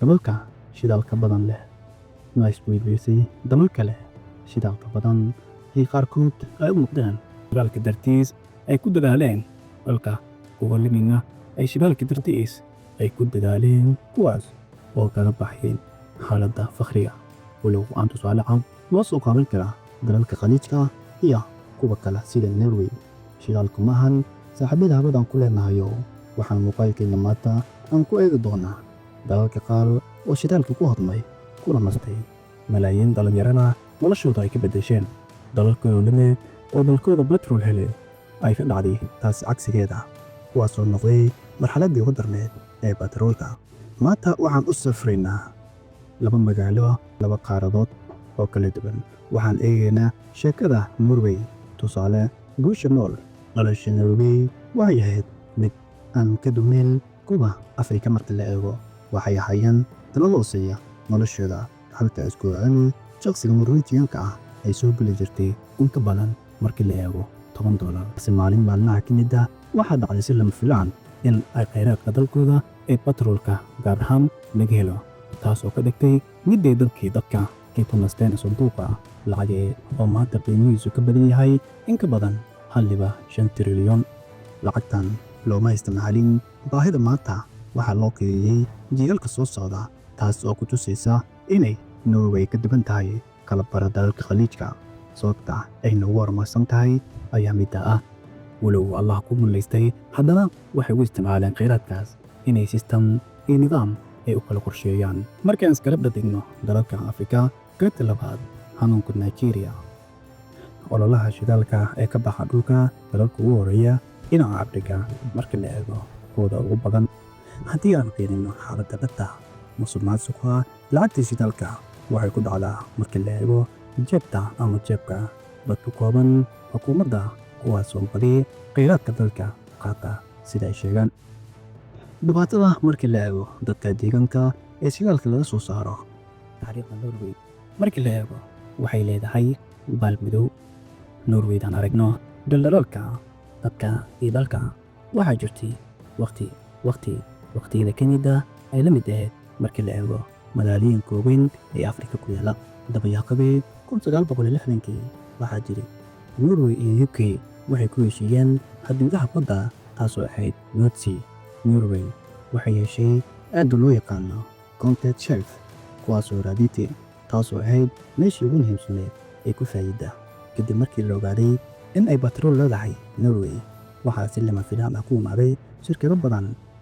dalalka shidaalka badan leh ma isweydiisay dalal kale shidaalka badan ee qaarkood ay u muuqdaan shidaalka dartiis ay ku dadaaleen dalka kuwa limina ay shidaalka dartiis ay ku dadaaleen kuwaas oo kaga baxeen xaaladda fakhriga walow aan tusaale cad loo soo qaadan karaa dalalka khaliijka iyo kuwa kale sida Norway shidaalku maahan saaxiibada habadan ku leenahayo waxaan muuqaalkeena maanta aan ku eegi doonaa dalalka qaar oo shidaalka ku hodmay kuna nastay malaayiin dhalinyarana noloshooda ay ka beddesheen dalalkooda lime oo dalkooda betrol hele ay ka dhacday taas cagsigeeda kuwaasoo noqday marxaladdii ugu darneed ee batroolka maanta waxaan u safraynaa laba magaalo laba qaaradood oo kala duwan waxaan eegaynaa sheekada Norway tusaale guusha nool nolosha Norway waxay ahayd mid aan ka dumin kuwa Afrika marka la eego waxay ahaayeen dalal hooseeya noloshooda halka isku shaqsiga Norwegian-ka ah ay soo geli jirtay in ka badan markii la eego $10 si maalin maalmaha ka mid ah waxaa dhacday si lama filaan in ay kheyraadka dalkooda ee batroolka gaar ahaan laga helo taas oo ka dhigtay midday dadka ay ku nasteen sanduuqa lacageed oo maanta qiimihiisu ka badan yahay in ka badan $5 trilyan lacagtan looma isticmaalin baahida maanta waxaa loo keediyey jiilalka soo socda taas oo ku tusaysa inay Norway ka duwan tahay kala bara dalalka khaliijka sababta ay noogu horumarsan tahay ayaa midda ah walow Allah ku muleystay haddana waxay u isticmaaleen kheyraadkaas inay system iyo nidaam ay u kala qorsheeyaan markaan iskala dhigno dalalka Afrika qaybta labaad hanuunka Nigeria ololaha shidaalka ee ka baxa dhulka dalalka ugu horeeya dhinaca Afrika marka la eego kooda ugu badan haddii aan qiimayno xaaladda dhabta musuqmaasuqa lacagta shidaalka waxay ku dhacdaa marka la eego jeebka dadka kooban xukuumadda kuwaas oo badi kheyraadka dalka qaata sida ay sheegaan dhibaatada marka la eego dadka deegaanka ee shidaalka laga soo saaro taariikhda Norway marka la eego waxay leedahay baal madow Norwaydan aragno dalalka dadka iyo dalka waxaa jirtay waqtiyada ka mid ah ay la mid ahayd marka la eego magaalooyinka waaweyn ee Afrika ku yaala dabayaaqadii 1960kii waxaa jiray Norway iyo UK waxay ku heshiiyeen xuduudaha badda taasoo ahayd North Sea Norway waxay yeeshay aad loo yaqaano Content Shelf kuwaasoo raaditay taasoo ahayd meeshii ugu muhiimsaneed ee ku faa'iida kadib markii la ogaaday in ay batrool leedahay Norway waxaa si lama filaan ah ku imaaday shirkado badan